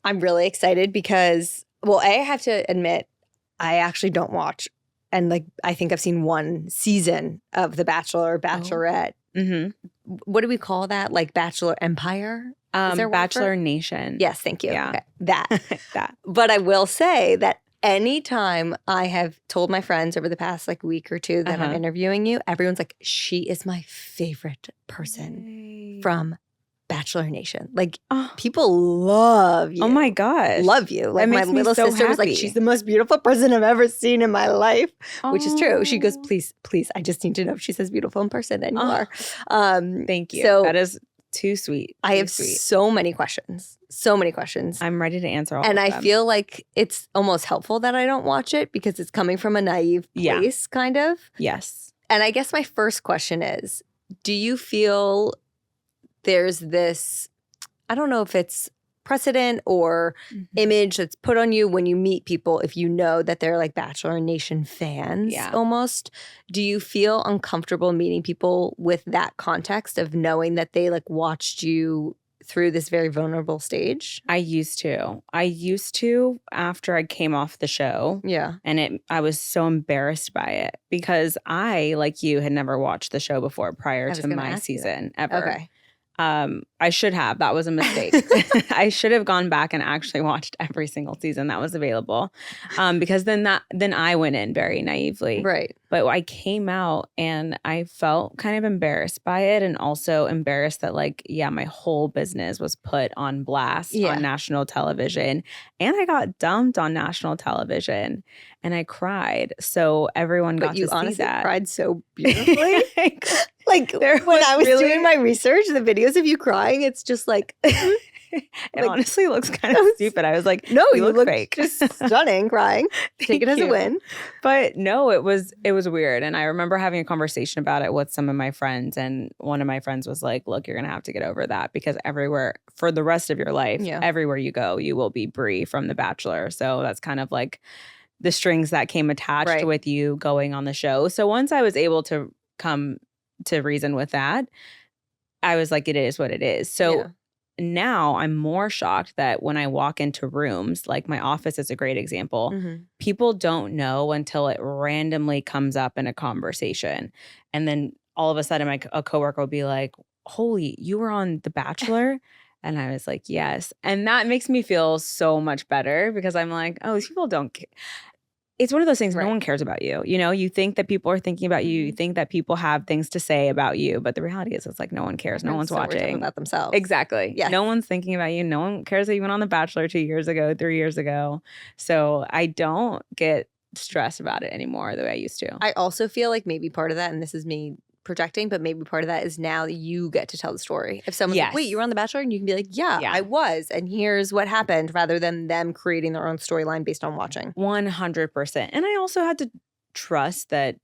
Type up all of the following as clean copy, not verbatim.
I'm really excited because, well, I have to admit, I actually don't watch. And like, I think I've seen one season of The Bachelor or Bachelorette. What do we call that? Like Bachelor Empire? Is there Bachelor Nation. Yes, thank you. Yeah. Okay. That. That. But I will say that anytime I have told my friends over the past like week or two that I'm interviewing you, everyone's like, she is my favorite person from Bachelor Nation. Like, people love you. Oh my gosh. Love you. Like, my little sister was like, she's the most beautiful person I've ever seen in my life, which is true. She goes, please, I just need to know if she's as beautiful in person, and you are. Thank you. So that is too sweet. I have so many questions. So many questions. I'm ready to answer all and of them. I feel like it's almost helpful that I don't watch it because it's coming from a naive place, kind of. Yes. And I guess my first question is, do you feel there's this, I don't know if it's precedent or image that's put on you when you meet people, if you know that they're like Bachelor Nation fans almost. Do you feel uncomfortable meeting people with that context of knowing that they like watched you through this very vulnerable stage? I used to after I came off the show. Yeah. And I was so embarrassed by it because I, like you, had never watched the show before prior to my season ever. Okay. I should have. That was a mistake. I should have gone back and actually watched every single season that was available. Because then I went in very naively. Right. But I came out and I felt kind of embarrassed by it, and also embarrassed that my whole business was put on blast on national television, and I got dumped on national television, and I cried. So everyone got to see that. But you honestly cried so beautifully. Like when I was doing my research, the videos of you crying, it's just like it honestly looks kind of stupid. I was like, no, you look fake. Just stunning crying. Take it as a win. But no, it was weird. And I remember having a conversation about it with some of my friends. And one of my friends was like, look, you're going to have to get over that because everywhere for the rest of your life, everywhere you go, you will be Bri from The Bachelor. So that's kind of like the strings that came attached with you going on the show. So once I was able to come to reason with that, I was like, it is what it is. So now I'm more shocked that when I walk into rooms, like my office is a great example, people don't know until it randomly comes up in a conversation. And then all of a sudden a coworker will be like, holy, you were on The Bachelor? And I was like, yes. And that makes me feel so much better because I'm like, oh, these people don't care. It's one of those things, no one cares about you. You know, you think that people are thinking about you. You think that people have things to say about you. But the reality is it's like no one cares. No one's watching. Talking about themselves. Exactly. Yes. No one's thinking about you. No one cares that you went on The Bachelor 2 years ago, 3 years ago. So I don't get stressed about it anymore the way I used to. I also feel like maybe part of that, and this is me projecting, but maybe part of that is now you get to tell the story. If someone's like, wait, you were on The Bachelor? And you can be like, yeah, I was. And here's what happened, rather than them creating their own storyline based on watching. 100%. And I also had to trust that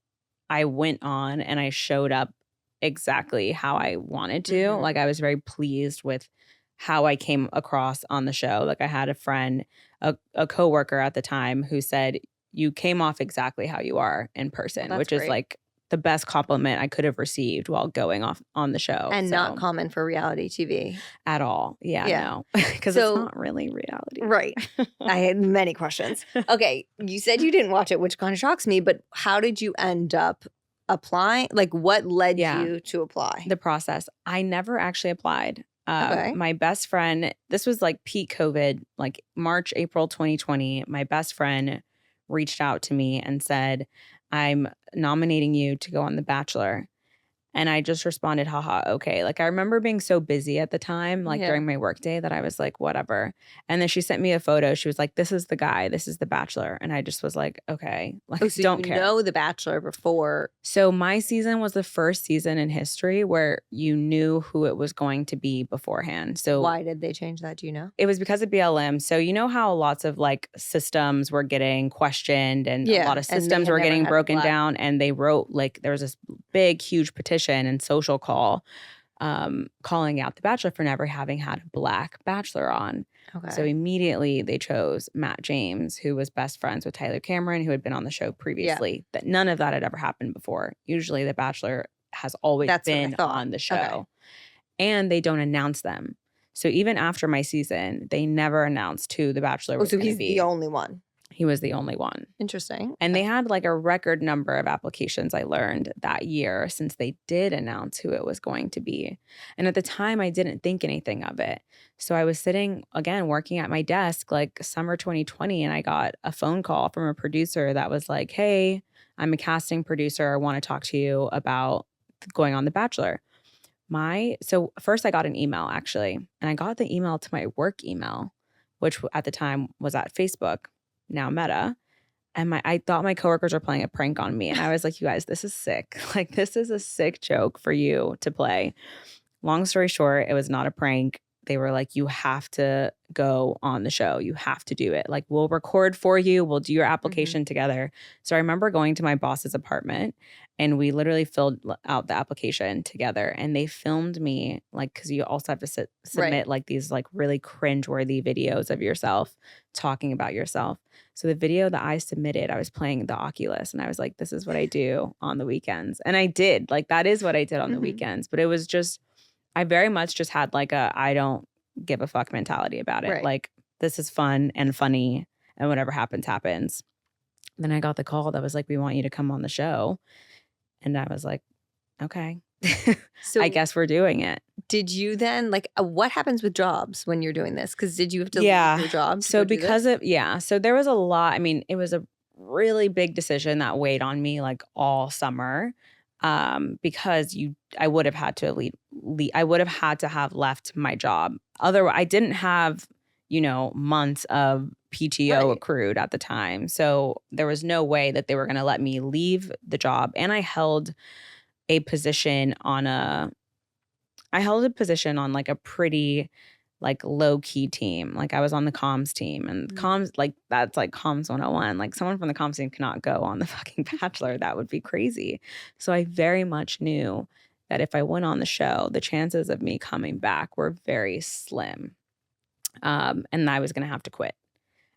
I went on and I showed up exactly how I wanted to. Like I was very pleased with how I came across on the show. Like I had a friend, a coworker at the time who said, you came off exactly how you are in person, which is like the best compliment I could have received while going off on the show. And not common for reality TV. At all. Yeah. No. Because it's not really reality. Right. I had many questions. Okay. You said you didn't watch it, which kind of shocks me, but how did you end up applying? Like what led you to apply? The process. I never actually applied. My best friend, this was like peak COVID, like March, April 2020. My best friend reached out to me and said, I'm nominating you to go on The Bachelor. And I just responded, haha, okay. Like I remember being so busy at the time, like during my workday, that I was like, whatever. And then she sent me a photo. She was like, this is the guy. This is The Bachelor. And I just was like, okay. Like, so don't you care. know The Bachelor before. So my season was the first season in history where you knew who it was going to be beforehand. So why did they change that? Do you know? It was because of BLM. So you know how lots of like systems were getting questioned and a lot of systems were getting broken down, and they wrote like there was this big, huge petition and social call calling out The Bachelor for never having had a Black Bachelor on. Okay. So immediately they chose Matt James, who was best friends with Tyler Cameron, who had been on the show previously. That none of that had ever happened before. Usually The Bachelor has always been on the show. Okay. And they don't announce them. So even after my season, they never announced who the Bachelor was so going to he's be. the only one. He was the only one. Interesting. And they had like a record number of applications, I learned, that year since they did announce who it was going to be. And at the time, I didn't think anything of it. So I was sitting, again, working at my desk like summer 2020, and I got a phone call from a producer that was like, hey, I'm a casting producer. I want to talk to you about going on The Bachelor. So first I got an email, actually, and I got the email to my work email, which at the time was at Facebook, now Meta. And I thought my coworkers were playing a prank on me. And I was like, you guys, this is sick. Like, this is a sick joke for you to play. Long story short, it was not a prank. They were like, you have to go on the show. You have to do it. Like, we'll record for you. We'll do your application together. So I remember going to my boss's apartment and we literally filled out the application together. And they filmed me, like, because you also have to submit like these like really cringeworthy videos of yourself talking about yourself. So the video that I submitted, I was playing the Oculus and I was like, this is what I do on the weekends. And I did. Like, that is what I did on the weekends. But it was just, I very much just had like a I don't give a fuck mentality about it. Right. Like, this is fun and funny and whatever happens, happens. Then I got the call that was like, we want you to come on the show. And I was like, okay, so I guess we're doing it. Did you then, like, what happens with jobs when you're doing this? Because did you have to leave your job? So because of, so there was a lot. I mean, it was a really big decision that weighed on me like all summer. Because I would have had to I would have had to have left my job. Otherwise, I didn't have, months of PTO accrued at the time. So there was no way that they were going to let me leave the job. And I held a position on like a pretty like low key team. Like, I was on the comms team, and comms, like, that's like comms 101. Like, someone from the comms team cannot go on the fucking Bachelor. That would be crazy. So I very much knew that if I went on the show, the chances of me coming back were very slim. And I was going to have to quit.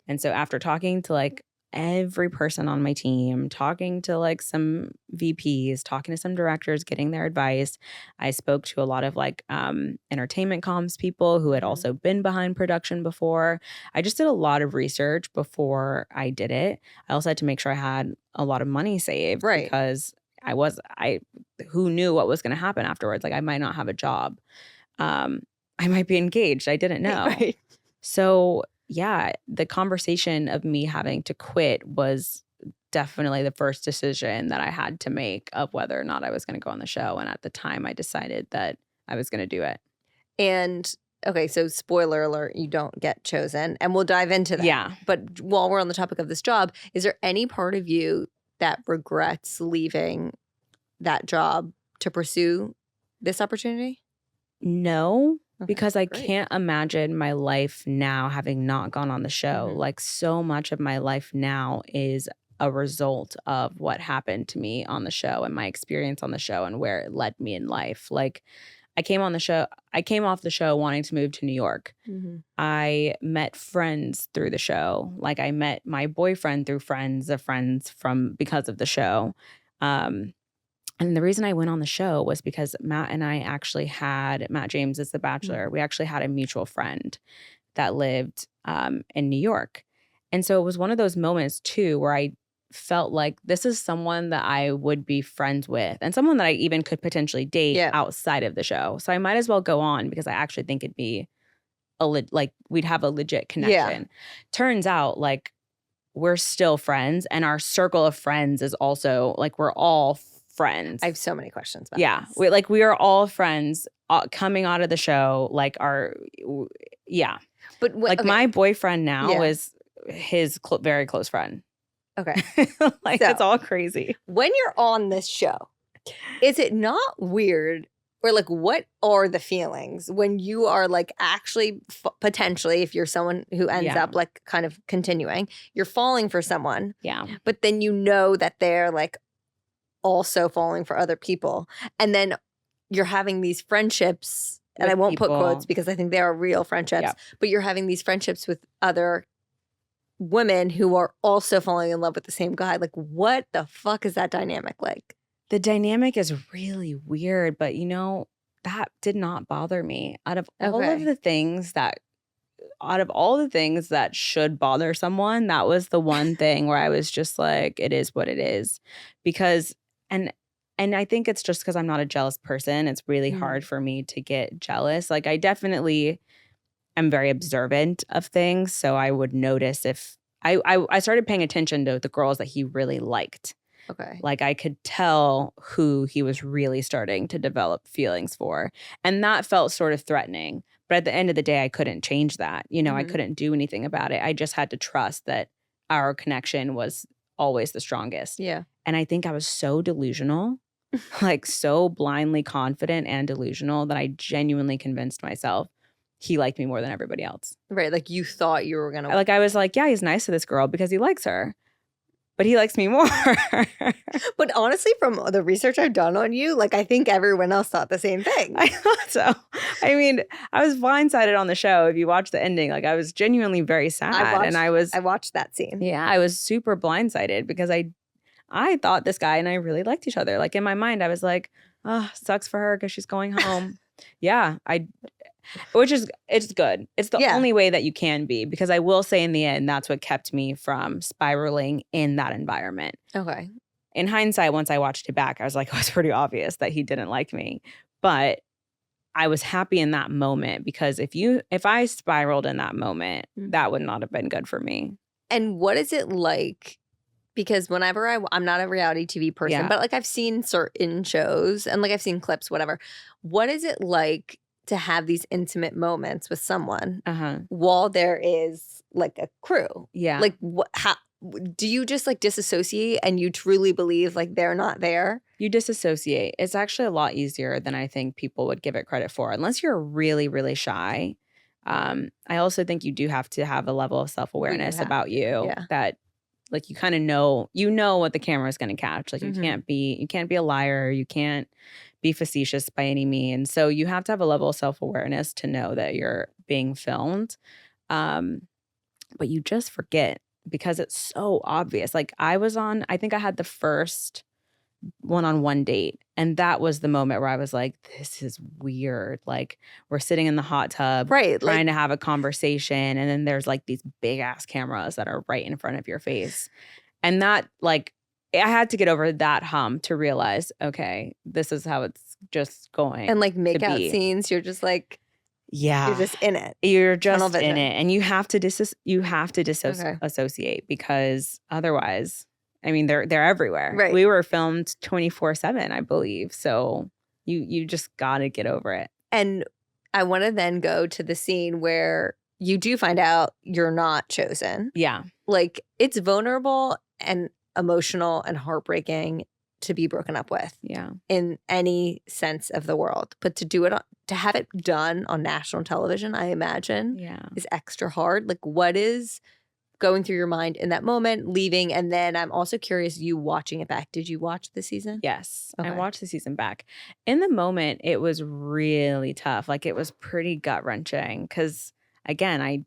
And so after talking to like every person on my team, talking to like some VPs, talking to some directors, getting their advice, I spoke to a lot of like entertainment comms people who had also been behind production before. I just did a lot of research before I did it. I also had to make sure I had a lot of money saved, because who knew what was going to happen afterwards? Like, I might not have a job. I might be engaged. I didn't know. Right. So yeah, the conversation of me having to quit was definitely the first decision that I had to make of whether or not I was going to go on the show. And at the time, I decided that I was going to do it. And okay, so spoiler alert, you don't get chosen. And we'll dive into that. Yeah. But while we're on the topic of this job, is there any part of you that regrets leaving that job to pursue this opportunity? No. Because I can't imagine my life now having not gone on the show. Like, so much of my life now is a result of what happened to me on the show and my experience on the show and where it led me in life. Like, I came off the show wanting to move to New York. I met friends through the show. Like, I met my boyfriend through friends of friends because of the show. And the reason I went on the show was because Matt James is the Bachelor. We actually had a mutual friend that lived in New York. And so it was one of those moments too, where I felt like this is someone that I would be friends with and someone that I even could potentially date outside of the show. So I might as well go on, because I actually think it'd be we'd have a legit connection. Yeah. Turns out, like, we're still friends, and our circle of friends is also like, we're all friends. I have so many questions about this. We are all friends coming out of the show. Like, but my boyfriend now is his very close friend. Okay. Like, so, it's all crazy. When you're on this show, is it not weird, or like, what are the feelings when you are like actually potentially, if you're someone who ends up like kind of continuing, you're falling for someone, but then you know that they're like also falling for other people, and then you're having these friendships, and I won't put quotes because I think they are real friendships, but you're having these friendships with other women who are also falling in love with the same guy. Like, what the fuck is that dynamic like? The dynamic is really weird, but that did not bother me. Out of all the things that should bother someone, that was the one thing where I was just like, it is what it is. Because, and I think it's just because I'm not a jealous person. It's really hard for me to get jealous. Like, I definitely am very observant of things. So I would notice if I started paying attention to the girls that he really liked. Okay. Like, I could tell who he was really starting to develop feelings for. And that felt sort of threatening. But at the end of the day, I couldn't change that. You know, I couldn't do anything about it. I just had to trust that our connection was always the strongest. Yeah. And I think I was so delusional, like so blindly confident and delusional, that I genuinely convinced myself he liked me more than everybody else. Right. Like, you thought you were going to. Like, I was like, yeah, he's nice to this girl because he likes her. But he likes me more. But honestly, from the research I've done on you, like, I think everyone else thought the same thing. I thought so. I mean, I was blindsided on the show. If you watch the ending, like, I was genuinely very sad. I watched that scene. Yeah, I was super blindsided because I thought this guy and I really liked each other. Like, in my mind, I was like, oh, sucks for her because she's going home. Yeah, it's good. It's the only way that you can be, because I will say in the end, that's what kept me from spiraling in that environment. Okay. In hindsight, once I watched it back, I was like, oh, it's pretty obvious that he didn't like me. But I was happy in that moment, because if I spiraled in that moment, that would not have been good for me. And what is it like? Because whenever I'm not a reality TV person, but like, I've seen certain shows and like I've seen clips, whatever. What is it like to have these intimate moments with someone while there is like a crew? Yeah. Like, how do you just like disassociate and you truly believe like they're not there? You disassociate. It's actually a lot easier than I think people would give it credit for, unless you're really, really shy. I also think you do have to have a level of self-awareness about you that, like, you kind of know what the camera is going to catch. Like, you can't be a liar. You can't be facetious by any means. So you have to have a level of self-awareness to know that you're being filmed. But you just forget because it's so obvious. Like, I think I had the first one-on-one date, and that was the moment where I was like, this is weird. Like, we're sitting in the hot tub, trying to have a conversation, and then there's like these big ass cameras that are right in front of your face. And that, like, I had to get over that hump to realize, okay, this is how it's just going. And like makeout scenes, you're just like, yeah, you're just in it. You're just in it, and you have to disassociate, because otherwise, I mean, they're everywhere. Right. We were filmed 24/7, I believe. So you just got to get over it. And I want to then go to the scene where you do find out you're not chosen. Yeah. Like, it's vulnerable and emotional and heartbreaking to be broken up with. Yeah. In any sense of the world. But to have it done on national television, I imagine, is extra hard. Like, what is going through your mind in that moment, leaving? And then I'm also curious, you watching it back. Did you watch the season? Yes. Okay. I watched the season back. In the moment, it was really tough. Like, it was pretty gut-wrenching because, again, I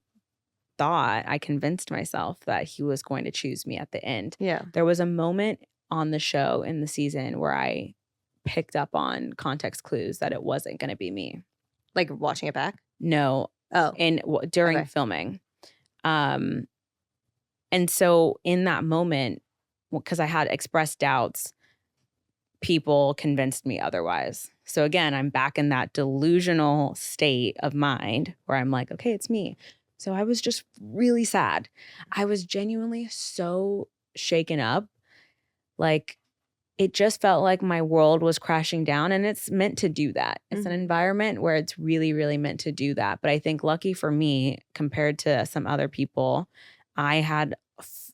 convinced myself that he was going to choose me at the end. Yeah. There was a moment on the show in the season where I picked up on context clues that it wasn't going to be me. Like, watching it back? No. Oh. During filming. And so in that moment, because I had expressed doubts, people convinced me otherwise. So again, I'm back in that delusional state of mind where I'm like, okay, it's me. So I was just really sad. I was genuinely so shaken up. Like, it just felt like my world was crashing down, and it's meant to do that. It's an environment where it's really, really meant to do that. But I think lucky for me, compared to some other people, I had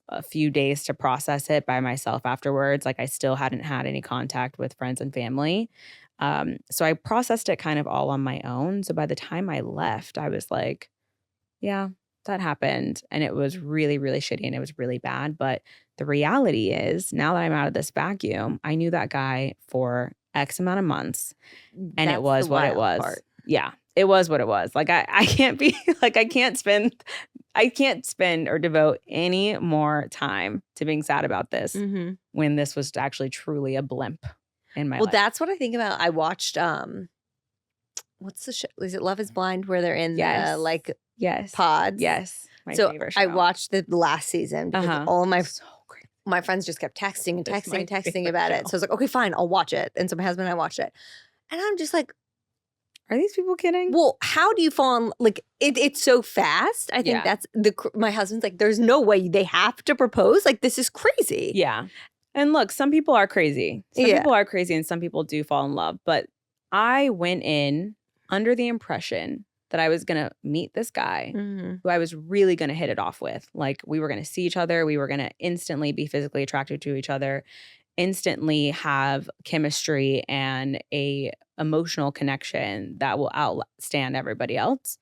a few days to process it by myself afterwards. Like, I still hadn't had any contact with friends and family. So I processed it kind of all on my own. So by the time I left, I was like, yeah, that happened. And it was really, really shitty, and it was really bad. But the reality is, now that I'm out of this vacuum, I knew that guy for X amount of months, and it was what it was. Part. Yeah, it was what it was. Like, I can't be like, I can't spend or devote any more time to being sad about this when this was actually truly a blimp in my life. Well, that's what I think about. I watched what's the show? Is it Love is Blind where they're in Yes. the like Yes. pods? Yes. My So favorite show. I watched the last season because all of my friends just kept texting and That's my texting and texting favorite about show. it. So I was like, okay, fine, I'll watch it. And so my husband and I watched it. And I'm just like, are these people kidding? well, how do you fall in like it's so fast? I think that's my husband's like, there's no way they have to propose. Like, this is crazy. Yeah. And look, some people are crazy. Some people are crazy and some people do fall in love. But I went in under the impression that I was going to meet this guy who I was really going to hit it off with. Like, we were going to see each other. We were going to instantly be physically attracted to each other, instantly have chemistry and a emotional connection that will outstand everybody else.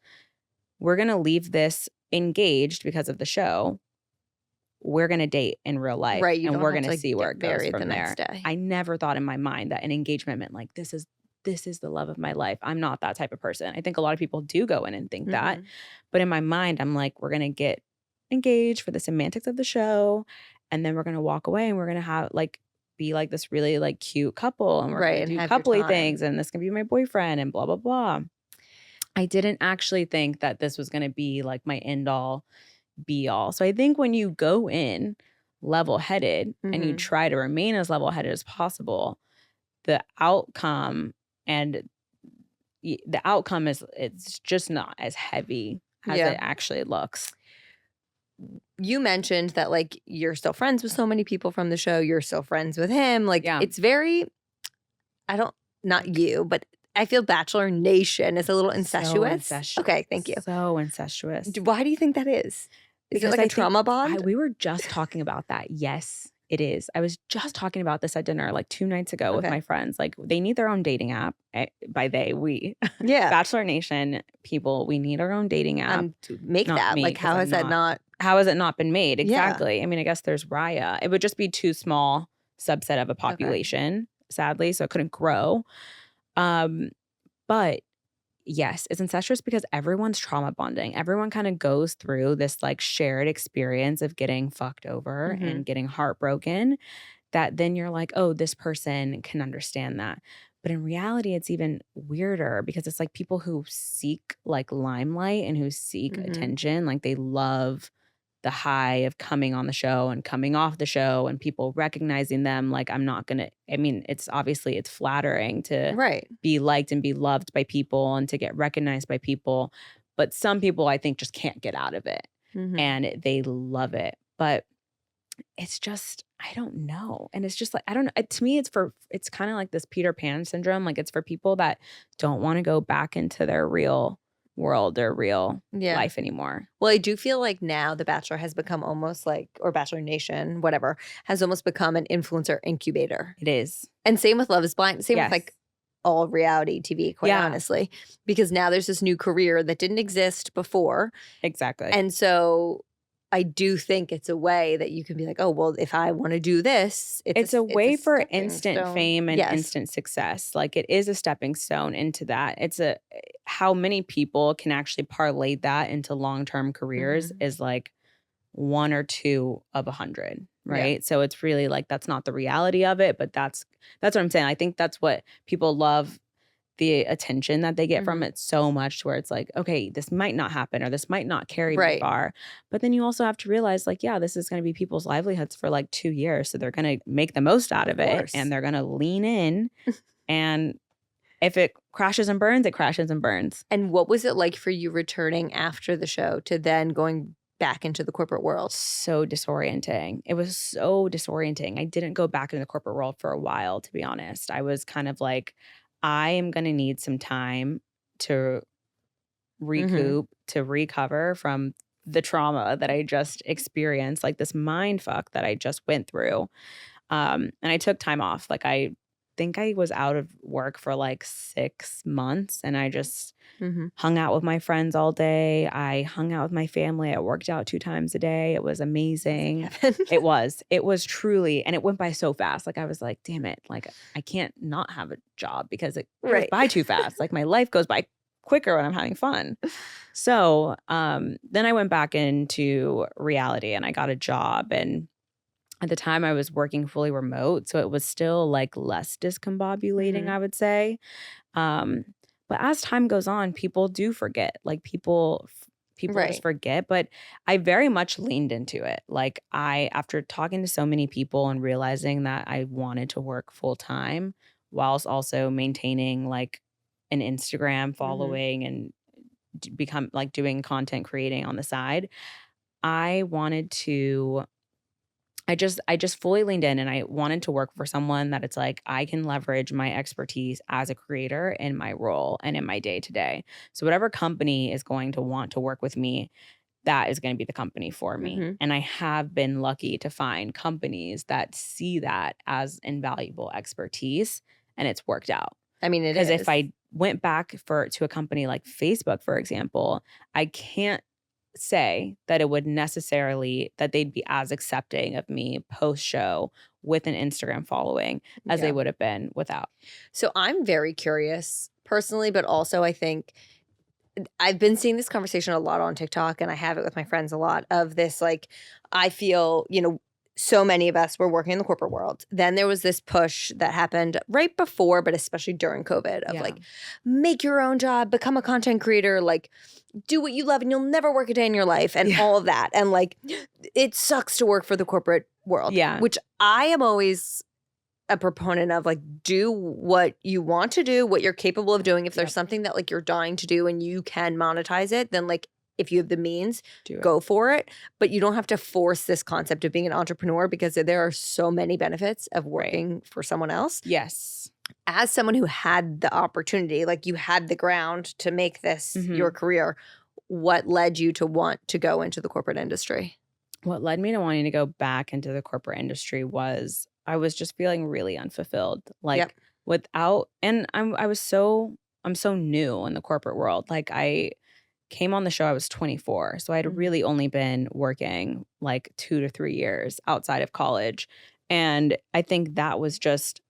We're going to leave this engaged because of the show. We're going to date in real life, right? And we're going to see where it goes from there. I never thought in my mind that an engagement meant like, this is the love of my life. I'm not that type of person. I think a lot of people do go in and think that. But in my mind, I'm like, we're going to get engaged for the semantics of the show. And then we're going to walk away and we're going to have like, be like this really like cute couple. And we're going to do coupley things. And this can be my boyfriend and blah, blah, blah. I didn't actually think that this was going to be like my end all be all. So I think when you go in level-headed and you try to remain as level-headed as possible, the outcome is it's just not as heavy as it actually looks. You mentioned that like you're still friends with so many people from the show. You're still friends with him. Like it's very, not you, but I feel Bachelor Nation is a little incestuous. So incestuous. Okay, thank you. So incestuous. Why do you think that is? Is it like a trauma bond? We were just talking about that. Yes, it is. I was just talking about this at dinner like 2 nights ago with my friends. Like, they need their own dating app. By they, we. Yeah. Bachelor Nation people, we need our own dating app. To make that. Like, how has that not? How has it not been made? Exactly. Yeah. I mean, I guess there's Raya. It would just be too small subset of a population, sadly. So it couldn't grow. But yes, it's incestuous because everyone's trauma bonding. Everyone kind of goes through this like shared experience of getting fucked over and getting heartbroken, that then you're like, oh, this person can understand that. But in reality, it's even weirder because it's like people who seek like limelight and who seek attention. Like, they love the high of coming on the show and coming off the show and people recognizing them. Like, it's obviously it's flattering to be liked and be loved by people and to get recognized by people. But some people, I think, just can't get out of it and they love it. But it's just, I don't know. And it's just like, I don't know. To me, it's kind of like this Peter Pan syndrome. Like, it's for people that don't want to go back into their real world or real life anymore. Well, I do feel like now The Bachelor has become almost like, or Bachelor Nation, whatever, has almost become an influencer incubator. It is. And same with Love is Blind. Same with like all reality TV, quite honestly. Because now there's this new career that didn't exist before. Exactly. And so I do think it's a way that you can be like, oh, well, if I want to do this, it's a way for instant fame and instant success. Like, it is a stepping stone into that. It's how many people can actually parlay that into long-term careers is like 1 or 2 of 100, right? Yeah. So it's really like, that's not the reality of it, but that's what I'm saying. I think that's what people love, the attention that they get from it so much, to where it's like, okay, this might not happen or this might not carry me far. But then you also have to realize like, this is going to be people's livelihoods for like 2 years. So they're going to make the most out of it and they're going to lean in. And if it crashes and burns, it crashes and burns. And what was it like for you returning after the show to then going back into the corporate world? So disorienting. It was so disorienting. I didn't go back into the corporate world for a while, to be honest. I was kind of like, I am going to need some time to recoup, to recover from the trauma that I just experienced, like this mind fuck that I just went through. And I took time off. Like, I think I was out of work for like 6 months, and I just hung out with my friends all day. I hung out with my family. I worked out 2 times a day. It was amazing. It was truly, and it went by so fast. Like, I was like, damn it. Like, I can't not have a job because it goes by too fast. Like, my life goes by quicker when I'm having fun. So then I went back into reality and I got a job, and at the time I was working fully remote. So it was still like less discombobulating, I would say. But But as time goes on, people do forget. Like people just forget. But I very much leaned into it. Like after talking to so many people and realizing that I wanted to work full time whilst also maintaining like an Instagram following and become like doing content creating on the side, I wanted to I just fully leaned in, and I wanted to work for someone that it's like I can leverage my expertise as a creator in my role and in my day to day. So whatever company is going to want to work with me, that is going to be the company for me. And I have been lucky to find companies that see that as invaluable expertise, and it's worked out. I mean, it is. Because if I went back to a company like Facebook, for example, I can't say that it would necessarily that they'd be as accepting of me post show with an Instagram following as they would have been without. So I'm very curious personally, but also I think I've been seeing this conversation a lot on TikTok, and I have it with my friends a lot, of this, like, I feel, so many of us were working in the corporate world. Then there was this push that happened right before, but especially during COVID, of like, make your own job, become a content creator, like do what you love and you'll never work a day in your life, and all of that. And like, it sucks to work for the corporate world, which I am always a proponent of. Like, do what you want to do, what you're capable of doing. If there's something that like you're dying to do and you can monetize it, then like, if you have the means, go for it. But you don't have to force this concept of being an entrepreneur, because there are so many benefits of working for someone else. Yes. As someone who had the opportunity, like you had the ground to make this your career, what led you to want to go into the corporate industry? What led me to wanting to go back into the corporate industry was I was just feeling really unfulfilled. Like and I'm so new in the corporate world. Like I came on the show, I was 24. So I had really only been working like 2 to 3 years outside of college. And I think that was just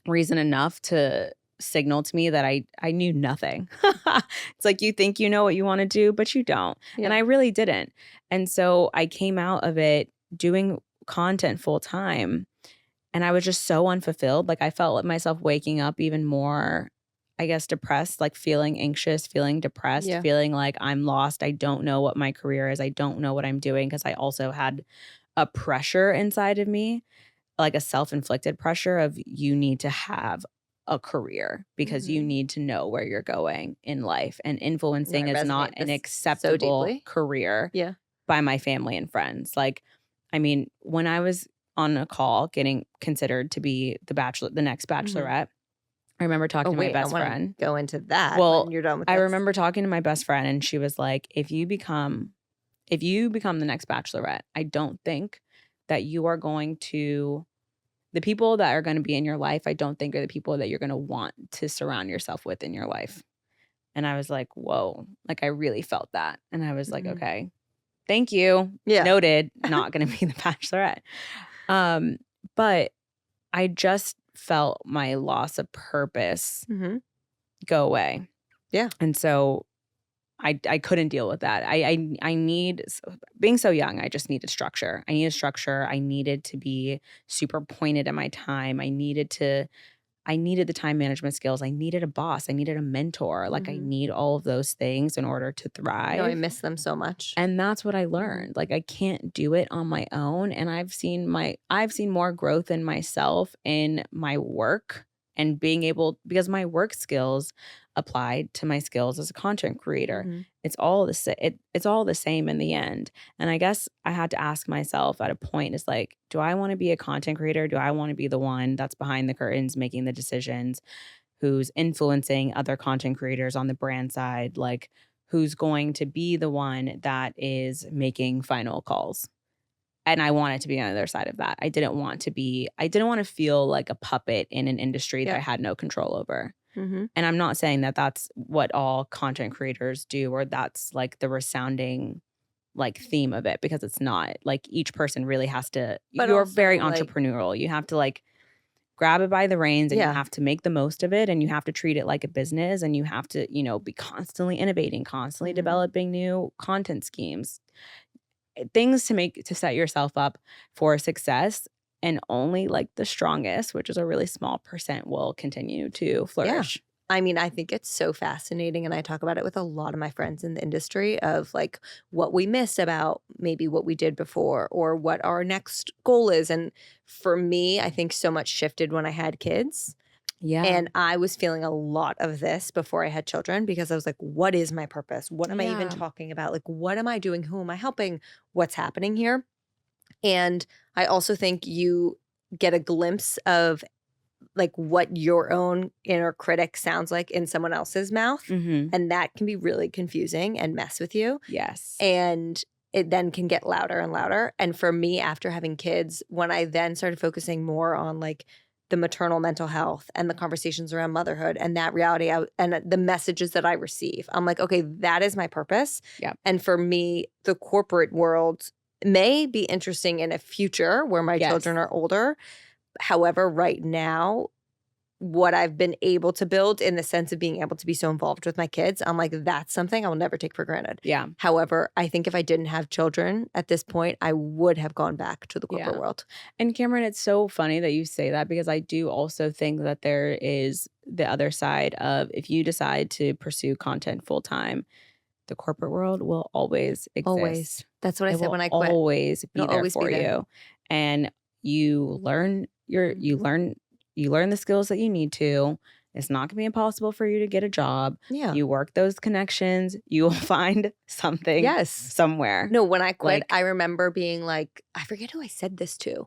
reason enough to signal to me that I knew nothing. It's like, you think you know what you want to do, but you don't. And I really didn't. And so I came out of it doing content full time, and I was just so unfulfilled. Like I felt myself waking up even more, I guess, depressed, like feeling anxious, feeling depressed, feeling like I'm lost. I don't know what my career is. I don't know what I'm doing, because I also had a pressure inside of me, like a self-inflicted pressure of you need to have a career because you need to know where you're going in life. And influencing is not an acceptable career by my family and friends. Like, I mean, when I was on a call getting considered to be the next Bachelorette, I remember talking to my best friend. Go into that. Well, when you're done with I this. remember talking to my best friend, and she was like, if you become the next Bachelorette, I don't think that you are going to, the people that are going to be in your life, I don't think are the people that you're going to want to surround yourself with in your life. And I was like, whoa, like I really felt that. And I was like, okay, thank you. Noted, not going to be the Bachelorette. But I just felt my loss of purpose go away. Yeah. And so I couldn't deal with that. I need, being so young, I just needed structure. I needed structure. I needed to be super pointed in my time. I needed the time management skills. I needed a boss. I needed a mentor. Like I need all of those things in order to thrive. No, I miss them so much. And that's what I learned. Like I can't do it on my own. And I've seen more growth in myself in my work, and being able, because my work skills applied to my skills as a content creator. It's all the same in the end. And I guess I had to ask myself at a point, is like, do I want to be a content creator? Do I want to be the one that's behind the curtains making the decisions, who's influencing other content creators on the brand side, like who's going to be the one that is making final calls? And I wanted to be on the other side of that. I didn't want to feel like a puppet in an industry that I had no control over. And I'm not saying that that's what all content creators do, or that's like the resounding like theme of it, because it's not. Like each person really has to, you're very entrepreneurial. You have to like grab it by the reins, and you have to make the most of it, and you have to treat it like a business, and you have to, be constantly innovating, constantly developing new content schemes, things to set yourself up for success. And only like the strongest, which is a really small percent, will continue to flourish. I mean, I think it's so fascinating, and I talk about it with a lot of my friends in the industry of like what we miss about maybe what we did before or what our next goal is. And for me, I think so much shifted when I had kids. Yeah. And I was feeling a lot of this before I had children because I was like, what is my purpose? What am I even talking about? Like, what am I doing? Who am I helping? What's happening here? And I also think you get a glimpse of like what your own inner critic sounds like in someone else's mouth. And that can be really confusing and mess with you. Yes. And it then can get louder and louder. And for me, after having kids, when I then started focusing more on like the maternal mental health and the conversations around motherhood and that reality and the messages that I receive, I'm like, okay, that is my purpose. Yep. And for me, the corporate world may be interesting in a future where my children are older. However, right now, what I've been able to build in the sense of being able to be so involved with my kids, I'm like, that's something I will never take for granted. Yeah. However, I think if I didn't have children at this point, I would have gone back to the corporate world. And Cameron, it's so funny that you say that because I do also think that there is the other side of if you decide to pursue content full time, the corporate world will always exist. Always. That's what I said when I quit. Always be there for you. And you learn you learn the skills that you need to. It's not going to be impossible for you to get a job. Yeah. You work those connections. You will find something somewhere. No, when I quit, I remember being like, I forget who I said this to,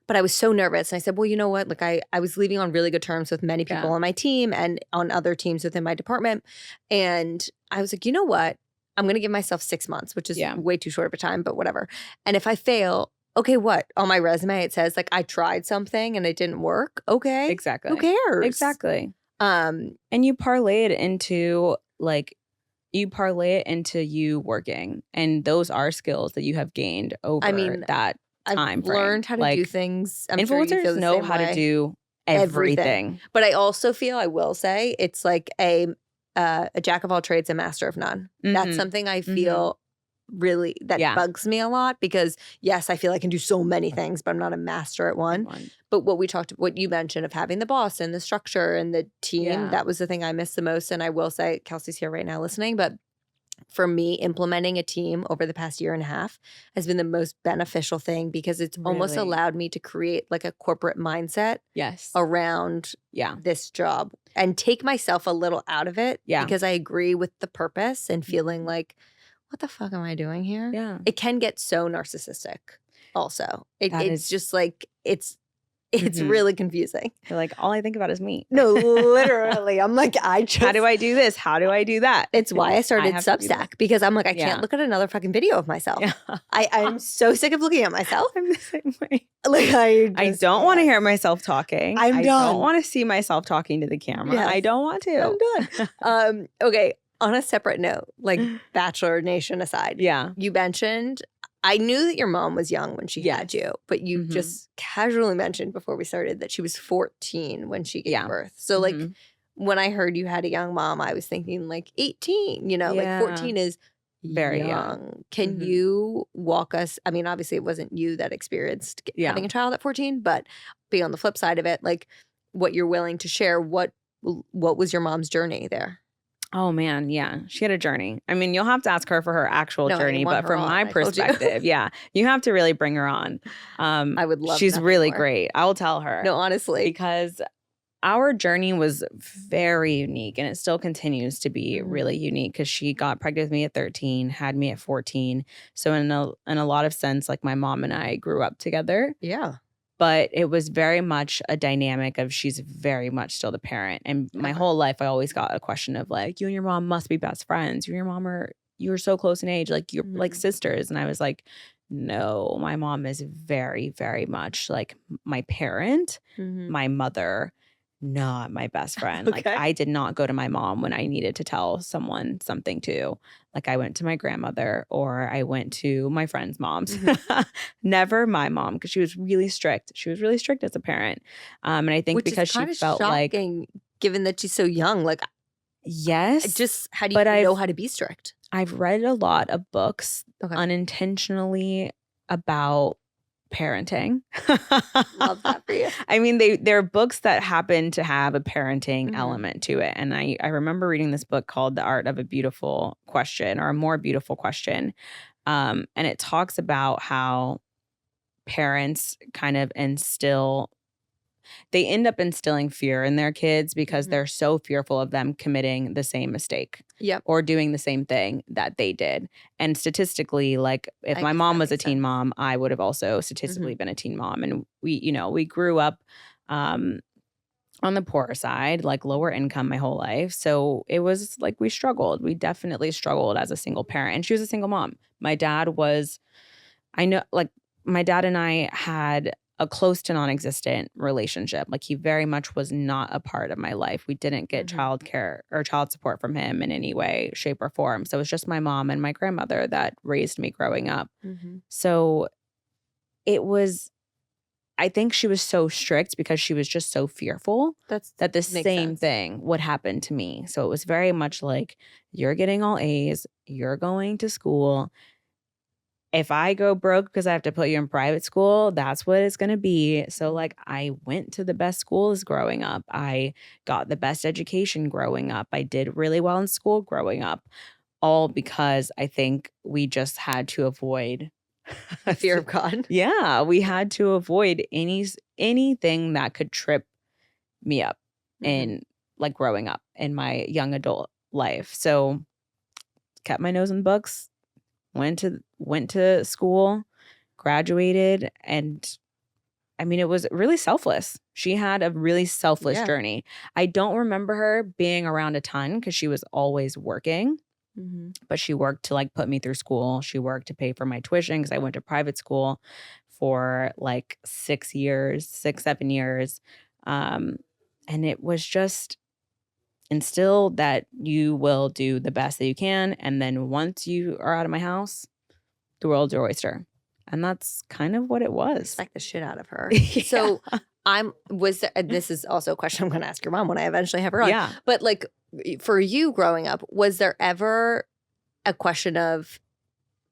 but I was so nervous. And I said, well, you know what? Like I was leaving on really good terms with many people on my team and on other teams within my department. And I was like, you know what? I'm going to give myself 6 months, which is way too short of a time, but whatever. And if I fail, okay, what? On my resume, it says like I tried something and it didn't work. Okay. Exactly. Who cares? Exactly. And you parlay it into you working. And those are skills that you have gained over that time frame. I've learned how to do things. I'm sure you feel influencers the know same how way. to do everything. But I also feel, I will say, it's like a jack of all trades, a master of none. That's something I feel really that bugs me a lot because yes, I feel I can do so many things, but I'm not a master at one. But what you mentioned of having the boss and the structure and the team, that was the thing I missed the most. And I will say, Kelsey's here right now listening, but for me, implementing a team over the past year and a half has been the most beneficial thing because it's almost allowed me to create like a corporate mindset around this job and take myself a little out of it because I agree with the purpose and feeling like, what the fuck am I doing here? Yeah. It can get so narcissistic also. It's just like, it's really confusing. You're like, all I think about is me. No, literally. I'm like, how do I do this? How do I do that? It's why I started Substack because I'm like, I can't look at another fucking video of myself. Yeah. I'm so sick of looking at myself. I'm the same way. Like I don't want to hear myself talking. I don't want to see myself talking to the camera. Yes. I don't want to. I'm done. Okay. On a separate note, like Bachelor Nation aside, you mentioned, I knew that your mom was young when she had you, but you just casually mentioned before we started that she was 14 when she gave birth. So like when I heard you had a young mom, I was thinking like 18, like 14 is very young. Can you walk us? I mean, obviously it wasn't you that experienced having a child at 14, but be on the flip side of it, like what you're willing to share, what was your mom's journey there? Oh man, yeah. She had a journey. I mean, you'll have to ask her for her actual journey, but from my perspective, you have to really bring her on. I would love She's really great. I will tell her. No, honestly. Because our journey was very unique and it still continues to be really unique because she got pregnant with me at 13, had me at 14. So in a lot of sense, like my mom and I grew up together. Yeah. But it was very much a dynamic of she's very much still the parent. And my whole life, I always got a question of like, you and your mom must be best friends. You and your mom you're so close in age. Like you're like sisters. And I was like, no, my mom is very, very much like my parent, my mother, not my best friend. Like I did not go to my mom when I needed to tell someone something to. Like I went to my grandmother or I went to my friends' moms. Never my mom because she was really strict. She was really strict as a parent. And I think because she felt shocking, like given that she's so young, like yes. Just how do you know how to be strict? I've read a lot of books unintentionally about parenting. Love that for you. I mean, they're books that happen to have a parenting element to it. And I remember reading this book called The Art of a Beautiful Question, or A More Beautiful Question. And it talks about how parents kind of they end up instilling fear in their kids because they're so fearful of them committing the same mistake or doing the same thing that they did. And statistically, like if my mom was a teen mom, I would have also statistically been a teen mom. And we grew up on the poorer side, like lower income my whole life. So it was like we struggled. We definitely struggled as a single parent. And she was a single mom. My dad and I had a close to non-existent relationship. Like he very much was not a part of my life. We didn't get childcare or child support from him in any way, shape, or form. So it was just my mom and my grandmother that raised me growing up. So it was, I think she was so strict because she was just so fearful that the same thing would happen to me. So it was very much like, you're getting all A's, you're going to school. If I go broke because I have to put you in private school, that's what it's going to be. So like I went to the best schools growing up. I got the best education growing up. I did really well in school growing up, all because I think we just had to avoid the fear of God. Yeah, we had to avoid anything that could trip me up in like growing up in my young adult life. So kept my nose in books. Went to school, graduated, and I mean, it was really selfless. She had a really selfless journey. I don't remember her being around a ton because she was always working, but she worked to like put me through school. She worked to pay for my tuition because I went to private school for like 7 years. And it was just instill that you will do the best that you can. And then once you are out of my house, the world's your oyster. And that's kind of what it was. Respect the shit out of her. So this is also a question I'm going to ask your mom when I eventually have her on. Yeah. But like for you growing up, was there ever a question of,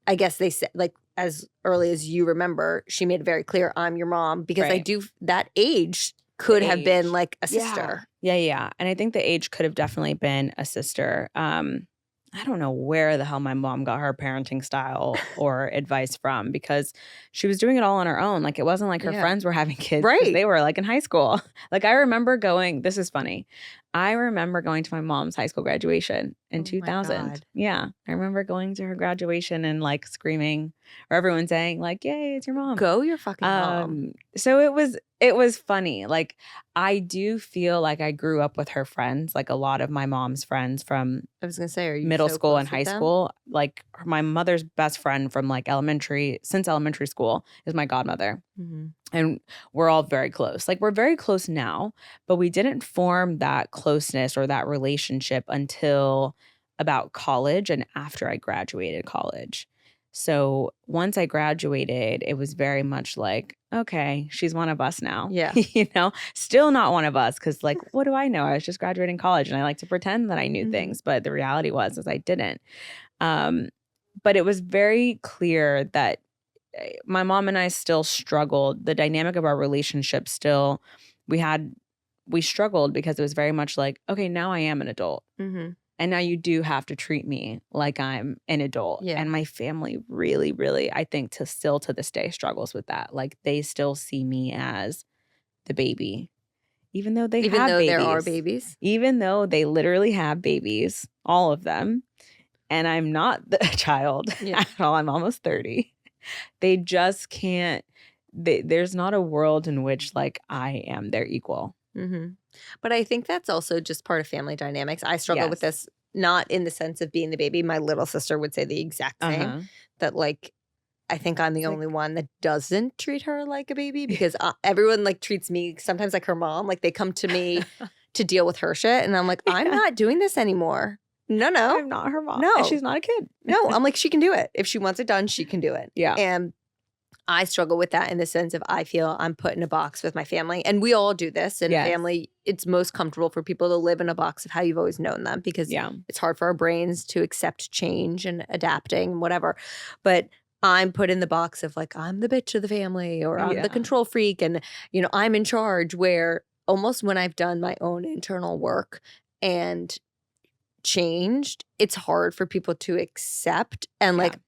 I guess they said like as early as you remember, she made it very clear, I'm your mom, because that age could have been like a sister. Yeah. And I think the age could have definitely been a sister. I don't know where the hell my mom got her parenting style or advice from because she was doing it all on her own. Like it wasn't like her friends were having kids. Right. They were like in high school. Like I remember this is funny. I remember going to my mom's high school graduation in 2000. Yeah. I remember going to her graduation and like screaming or everyone saying like, yay, it's your mom. Go your fucking mom. So it was funny. Like I do feel like I grew up with her friends, like a lot of my mom's friends from I was gonna say, are you middle school and high school. Like my mother's best friend from like elementary school is my godmother. And we're all very close. Like we're very close now, but we didn't form that closeness or that relationship until about college and after I graduated college. So once I graduated, it was very much like, okay, she's one of us now. Yeah. Still not one of us because like, what do I know? I was just graduating college and I like to pretend that I knew things. But the reality was I didn't. But it was very clear that my mom and I still struggled. The dynamic of our relationship still, we struggled because it was very much like, okay, now I am an adult. And now you do have to treat me like I'm an adult. Yeah. And my family really, really, I think still to this day struggles with that. Like they still see me as the baby, even though there are babies. Even though they literally have babies, all of them. And I'm not the child at all. I'm almost 30. They just can't, there's not a world in which like I am their equal. But I think that's also just part of family dynamics. I struggle with this, not in the sense of being the baby. My little sister would say the exact same, that like, I think I'm the only one that doesn't treat her like a baby because everyone like treats me sometimes like her mom. Like they come to me to deal with her shit. And I'm like, I'm not doing this anymore. No. I'm not her mom. No. And she's not a kid. No, I'm like, she can do it. If she wants it done, she can do it. Yeah. And I struggle with that in the sense of I feel I'm put in a box with my family. And we all do this in family. It's most comfortable for people to live in a box of how you've always known them because it's hard for our brains to accept change and adapting and whatever. But I'm put in the box of like, I'm the bitch of the family or I'm the control freak and, I'm in charge, where almost when I've done my own internal work and changed, it's hard for people to accept. And like,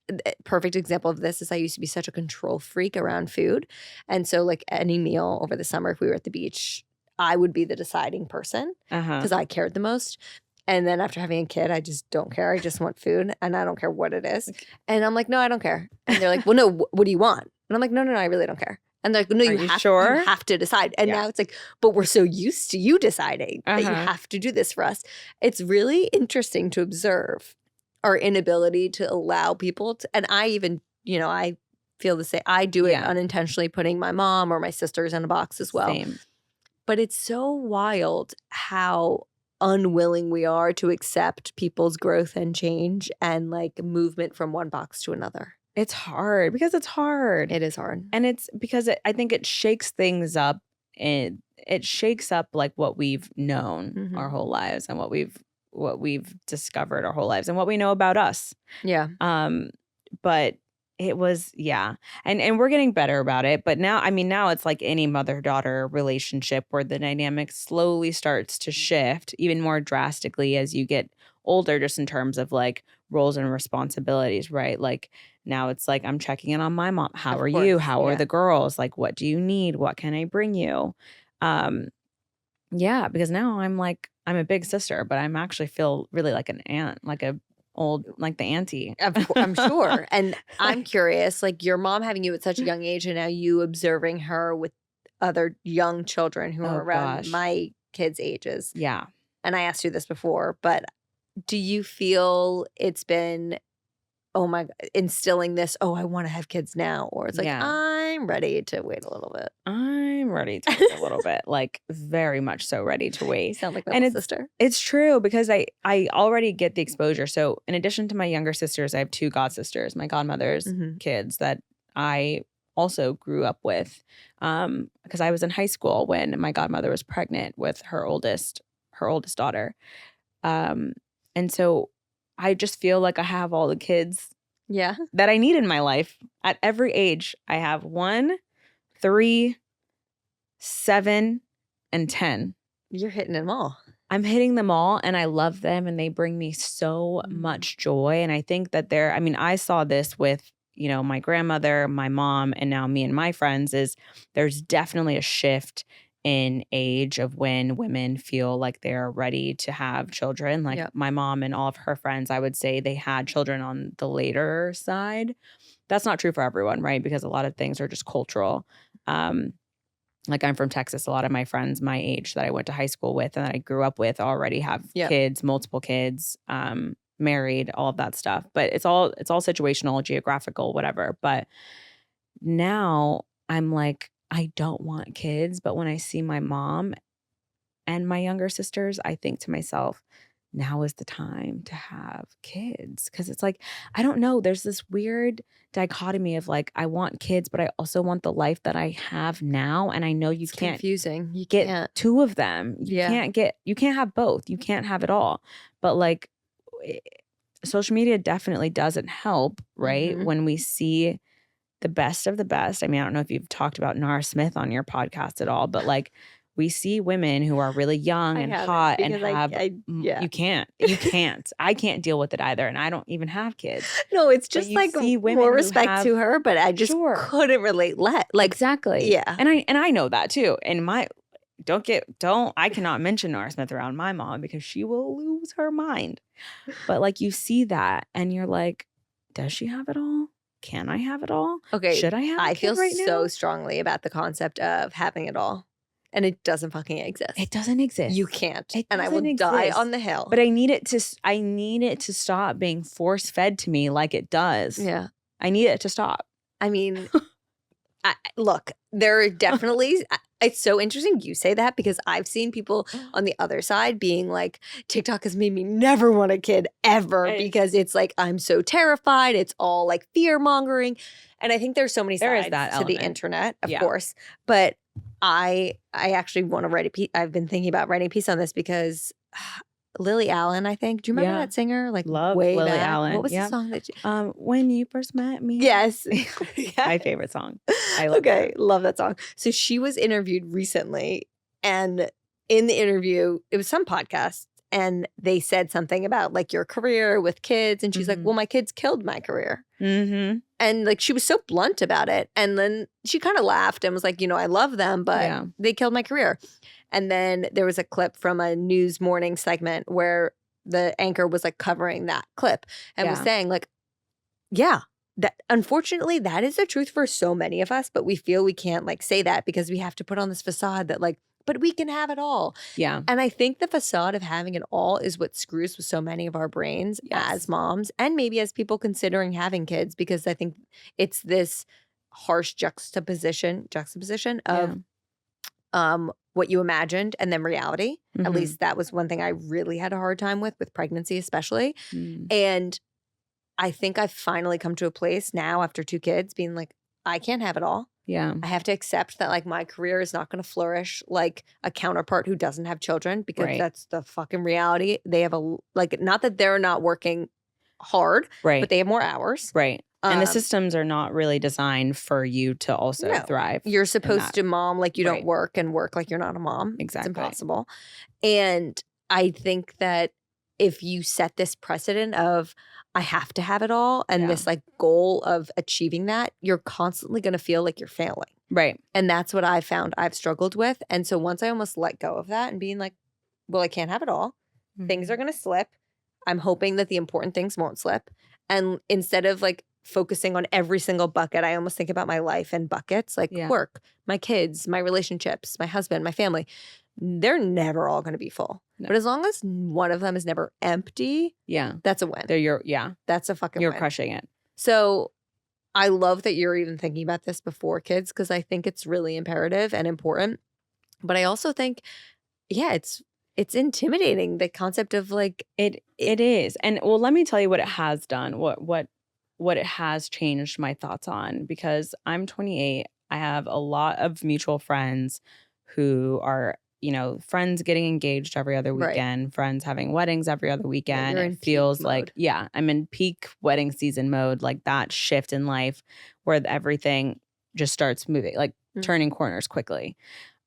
perfect example of this is I used to be such a control freak around food. And so like any meal over the summer, if we were at the beach, I would be the deciding person because I cared the most. And then after having a kid, I just don't care. I just want food and I don't care what it is. And I'm like, no, I don't care. And they're like, well, no, what do you want? And I'm like, no, I really don't care. And they're like, no, you have to decide. And now it's like, but we're so used to you deciding that you have to do this for us. It's really interesting to observe our inability to allow people to, and I even, I feel the same. I do it unintentionally, putting my mom or my sisters in a box as well. Same. But it's so wild how unwilling we are to accept people's growth and change and like movement from one box to another. It's hard because it's hard. It is hard. And it's because I think it shakes things up, and it shakes up like what we've known our whole lives and what we've discovered our whole lives and what we know about us. Yeah. But it was, and we're getting better about it. But now it's like any mother-daughter relationship where the dynamic slowly starts to shift even more drastically as you get older, just in terms of like roles and responsibilities, right? Like now it's like I'm checking in on my mom. How are you? How are the girls? Like, what do you need? What can I bring you? Because now I'm a big sister, but I'm actually feel really like an aunt, like the auntie. I'm sure. And I'm curious, like your mom having you at such a young age and now you observing her with other young children who are around my kids' ages. Yeah. And I asked you this before, but do you feel it's been, oh my, instilling this, I want to have kids now? Or it's like, I'm ready to wait a little bit. I'm ready to wait a little bit. Like very much so ready to wait. You sound like my sister. It's true because I already get the exposure. So in addition to my younger sisters, I have two god sisters, my godmother's kids that I also grew up with. Because I was in high school when my godmother was pregnant with her oldest daughter. And so I just feel like I have all the kids that I need in my life at every age. I have 1, 3, 7, and 10. You're hitting them all. I'm hitting them all and I love them and they bring me so much joy. And I think that I saw this with, my grandmother, my mom, and now me and my friends there's definitely a shift in age of when women feel like they're ready to have children. Like my mom and all of her friends, I would say they had children on the later side. That's not true for everyone, right? Because a lot of things are just cultural. Like I'm from Texas. A lot of my friends my age that I went to high school with and that I grew up with already have kids, multiple kids, married, all of that stuff. But it's all situational, geographical, whatever. But now I'm like, I don't want kids, but when I see my mom and my younger sisters, I think to myself, now is the time to have kids. Because it's like, I don't know, there's this weird dichotomy of like, I want kids, but I also want the life that I have now. And I know it's confusing. You get can't. two of them. You can't have both. You can't have it all. But like, social media definitely doesn't help, right? When we see the best of the best. I mean, I don't know if you've talked about Nara Smith on your podcast at all, but like we see women who are really young and hot and have, you can't. I can't deal with it either. And I don't even have kids. No, it's just like more respect to her, but I just couldn't relate. Exactly. Yeah. And I know that too. And I cannot mention Nara Smith around my mom because she will lose her mind. But like you see that and you're like, does she have it all? Can I have it all? Okay. Should I have a kid right now? I feel so strongly about the concept of having it all. And it doesn't fucking exist. It doesn't exist. You can't. And I will die on the hill. But I need it to stop being force fed to me like it does. Yeah. I need it to stop. I mean, look, there are definitely it's so interesting you say that because I've seen people on the other side being like, TikTok has made me never want a kid ever because it's like, I'm so terrified. It's all like fear mongering. And I think there's so many sides to the internet, of course. But I actually want to write a piece. I've been thinking about writing a piece on this because Lily Allen, I think. Do you remember that singer? Like Love way Lily back? Allen. What was the song that When You First Met Me? Yes. My favorite song. I love that. Love that song. So she was interviewed recently, and in the interview, it was some podcast, and they said something about like your career with kids, and she's like, well, my kids killed my career. And like she was so blunt about it. And then she kind of laughed and was like, I love them, but they killed my career. And then there was a clip from a news morning segment where the anchor was like covering that clip and was saying like, that unfortunately that is the truth for so many of us, but we feel we can't like say that because we have to put on this facade that like, but we can have it all. Yeah. And I think the facade of having it all is what screws with so many of our brains as moms and maybe as people considering having kids, because I think it's this harsh juxtaposition of what you imagined and then reality. At least that was one thing I really had a hard time with pregnancy especially. And I think I've finally come to a place now after 2 kids being like, I can't have it all. Yeah. I have to accept that like my career is not going to flourish like a counterpart who doesn't have children, because that's the fucking reality. They have not that they're not working hard, but they have more hours. Right. And the systems are not really designed for you to also thrive. You're supposed to mom like you don't work and work like you're not a mom. Exactly. It's impossible. And I think that if you set this precedent of I have to have it all and this like goal of achieving that, you're constantly going to feel like you're failing. Right. And that's what I found I've struggled with. And so once I almost let go of that and being like, well, I can't have it all. Things are going to slip. I'm hoping that the important things won't slip. And instead of like focusing on every single bucket, I almost think about my life in buckets, like work, my kids, my relationships, my husband, my family. They're never all going to be full. No. But as long as one of them is never empty, that's a win. That's a fucking You're win. crushing it. So I love that you're even thinking about this before kids, because I think it's really imperative and important. But I also think, it's intimidating, the concept of like it is. And well, let me tell you what it has done, what it has changed my thoughts on, because I'm 28. I have a lot of mutual friends who are, friends getting engaged every other weekend, friends having weddings every other weekend. It feels like, I'm in peak wedding season mode, like that shift in life where everything just starts moving, like turning corners quickly.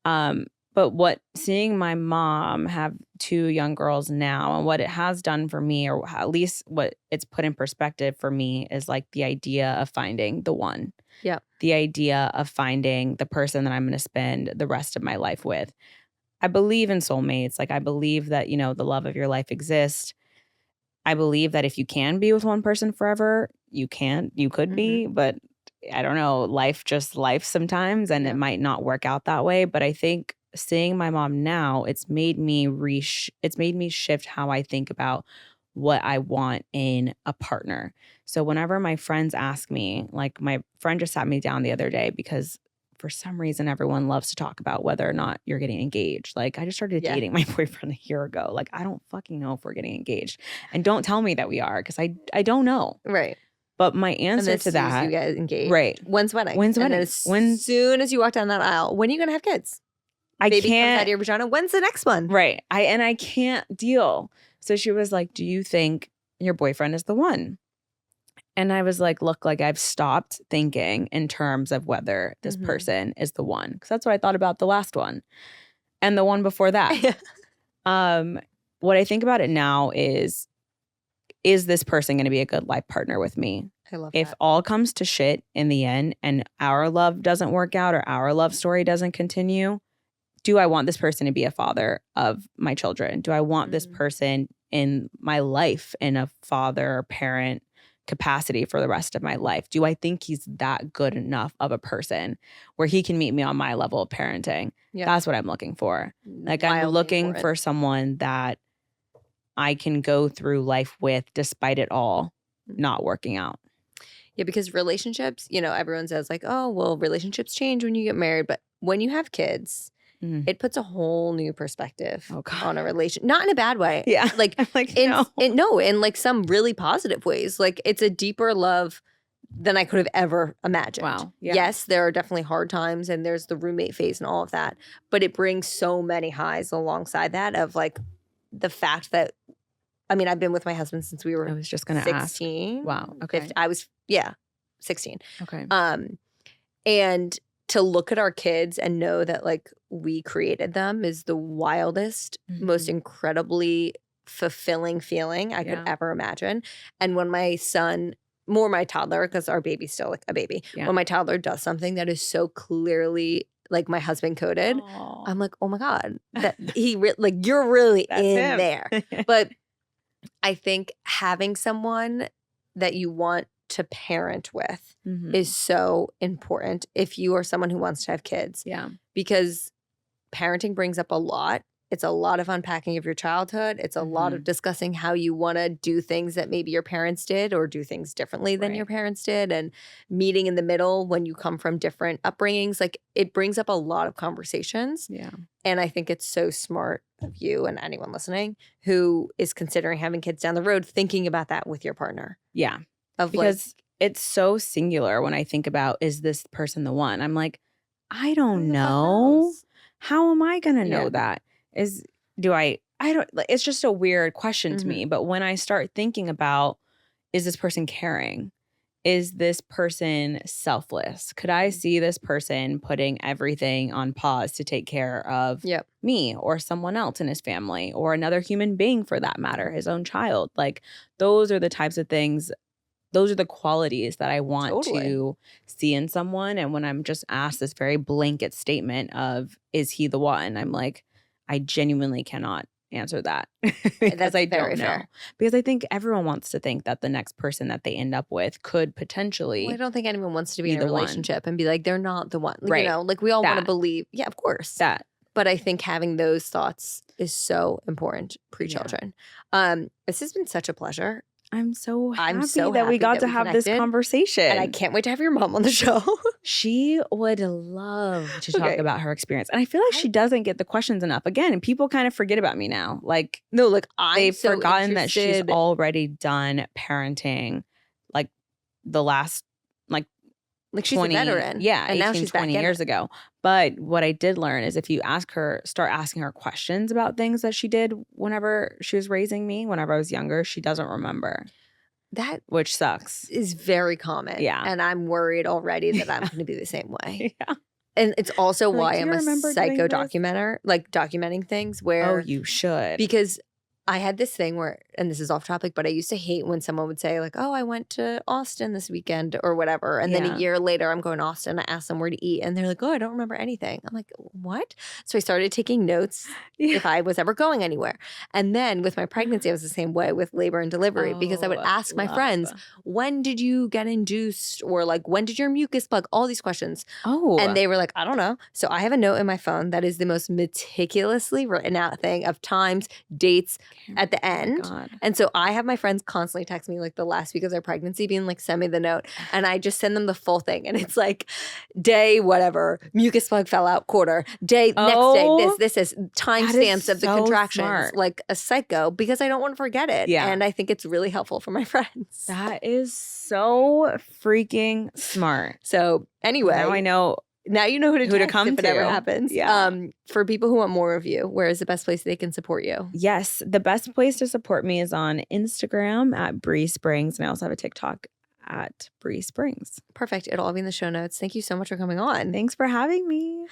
But seeing my mom have 2 young girls now, and what it has done for me, or at least what it's put in perspective for me, is like the idea of finding the one. Yeah. The idea of finding the person that I'm going to spend the rest of my life with. I believe in soulmates. Like I believe that, the love of your life exists. I believe that if you can be with one person forever, you could be, but I don't know, life sometimes, and it might not work out that way. But I think seeing my mom now, it's made me shift how I think about what I want in a partner. So whenever my friends ask me, like my friend just sat me down the other day, because for some reason everyone loves to talk about whether or not you're getting engaged. Like I just started dating my boyfriend a year ago. Like I don't fucking know if we're getting engaged, and don't tell me that we are, because I don't know. Right. But my answer to that, you get engaged. Right. When's wedding? As soon as you walk down that aisle, when are you gonna have kids? Baby comes out of your vagina. When's the next one? Right. I can't deal. So she was like, do you think your boyfriend is the one? And I was like, look, like I've stopped thinking in terms of whether this person is the one, because that's what I thought about the last one and the one before that. What I think about it now is this person going to be a good life partner with me? I love if that. all comes to shit in the end and our love doesn't work out or our love story doesn't continue, do I want this person to be a father of my children? Do I want this person in my life in a father or parent capacity for the rest of my life? Do I think he's that good enough of a person where he can meet me on my level of parenting? Yeah. That's what I'm looking for. Like I'm looking for someone that I can go through life with despite it all not working out. Yeah, because relationships, everyone says like, oh, well, relationships change when you get married. But when you have kids, it puts a whole new perspective on a relation. Not in a bad way. Yeah. Like, in like some really positive ways. Like it's a deeper love than I could have ever imagined. Wow. Yeah. Yes, there are definitely hard times and there's the roommate phase and all of that. But it brings so many highs alongside that of like the fact that, I mean, I've been with my husband since we were I was just going to ask. 16. Wow. Okay. I was, 16. Okay. And to look at our kids and know that like we created them is the wildest, most incredibly fulfilling feeling I could ever imagine. And when my son, more my toddler, because our baby's still like a baby, when my toddler does something that is so clearly like my husband coded, I'm like, oh my God, that like you're really in there. But I think having someone that you want to parent with is so important if you are someone who wants to have kids. Yeah. Because parenting brings up a lot. It's a lot of unpacking of your childhood. It's a lot of discussing how you want to do things that maybe your parents did or do things differently than your parents did, and meeting in the middle when you come from different upbringings. Like it brings up a lot of conversations. Yeah. And I think it's so smart of you and anyone listening who is considering having kids down the road, thinking about that with your partner. Yeah. Because it's so singular when I think about, is this person the one? I'm like, I don't know. How am I going to know that? I don't, it's just a weird question to me. But when I start thinking about, is this person caring? Is this person selfless? Could I see this person putting everything on pause to take care of me or someone else in his family or another human being for that matter, his own child? Like those are the types of things. Those are the qualities that I want to see in someone. And when I'm just asked this very blanket statement of, is he the one? I'm like, I genuinely cannot answer that because I don't know. Because I think everyone wants to think that the next person that they end up with could potentially. Well, I don't think anyone wants to be in a relationship and be like, they're not the one. Right. You know, like we all want to believe. Yeah, of course. But I think having those thoughts is so important pre-children. This has been such a pleasure. I'm so happy that we got to have this conversation. And I can't wait to have your mom on the show. She would love to talk about her experience. And I feel like she doesn't get the questions enough. Again, people kind of forget about me now. Like, no, like they've forgotten that she's already done parenting like the last like she's 20, a veteran. Yeah, and 18, now she's 20 years ago. But what I did learn is if you start asking her questions about things that she did whenever she was raising me, whenever I was younger, she doesn't remember. Which sucks. Is very common. Yeah. And I'm worried already that I'm going to be the same way. Yeah. And it's also why I'm a psycho documenter, like documenting things where. Oh, you should. Because I had this thing where, and this is off topic, but I used to hate when someone would say like, oh, I went to Austin this weekend or whatever. And then a year later, I'm going to Austin. I asked them where to eat. And they're like, oh, I don't remember anything. I'm like, what? So I started taking notes if I was ever going anywhere. And then with my pregnancy, I was the same way with labor and delivery because I would ask my friends, when did you get induced? Or like, when did your mucus plug? All these questions. Oh. And they were like, I don't know. So I have a note in my phone that is the most meticulously written out thing of times, dates, at the end. And so I have my friends constantly text me like the last week of their pregnancy being like, send me the note. And I just send them the full thing. And it's like day, whatever, mucus plug fell out, quarter, day, next day, this is timestamps of the contractions, like a psycho, because I don't want to forget it. Yeah. And I think it's really helpful for my friends. That is so freaking smart. So anyway. Now I know. Now you know who to come if it ever happens. Yeah. For people who want more of you, where is the best place they can support you? Yes. The best place to support me is on Instagram at Bri Springs. And I also have a TikTok at Bri Springs. Perfect. It'll all be in the show notes. Thank you so much for coming on. Thanks for having me.